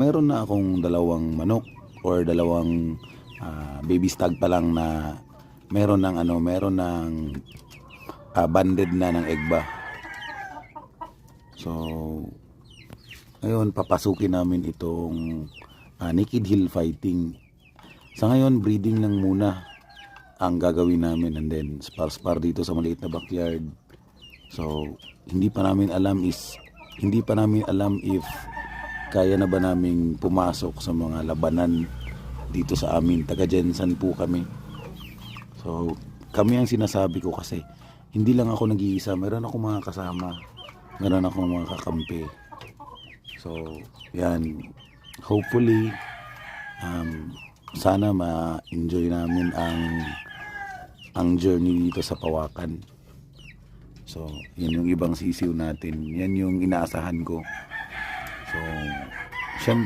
Meron na akong dalawang manok or dalawang baby stag pa lang na meron ng banded na ng egg ba. So ngayon papasukin namin itong naked hill fighting. Sa ngayon breeding lang muna ang gagawin namin, and then spar dito sa maliit na backyard. So hindi pa namin alam if kaya na ba naming pumasok sa mga labanan dito sa amin. Taga Jensan po kami. So kami ang sinasabi ko kasi hindi lang ako nag-iisa, meron akong mga kasama, meron akong mga kakampi. So yan, hopefully sana ma-enjoy namin ang journey dito sa Pawakan. So yan yung ibang sisiw natin, yan yung inaasahan ko. So syempre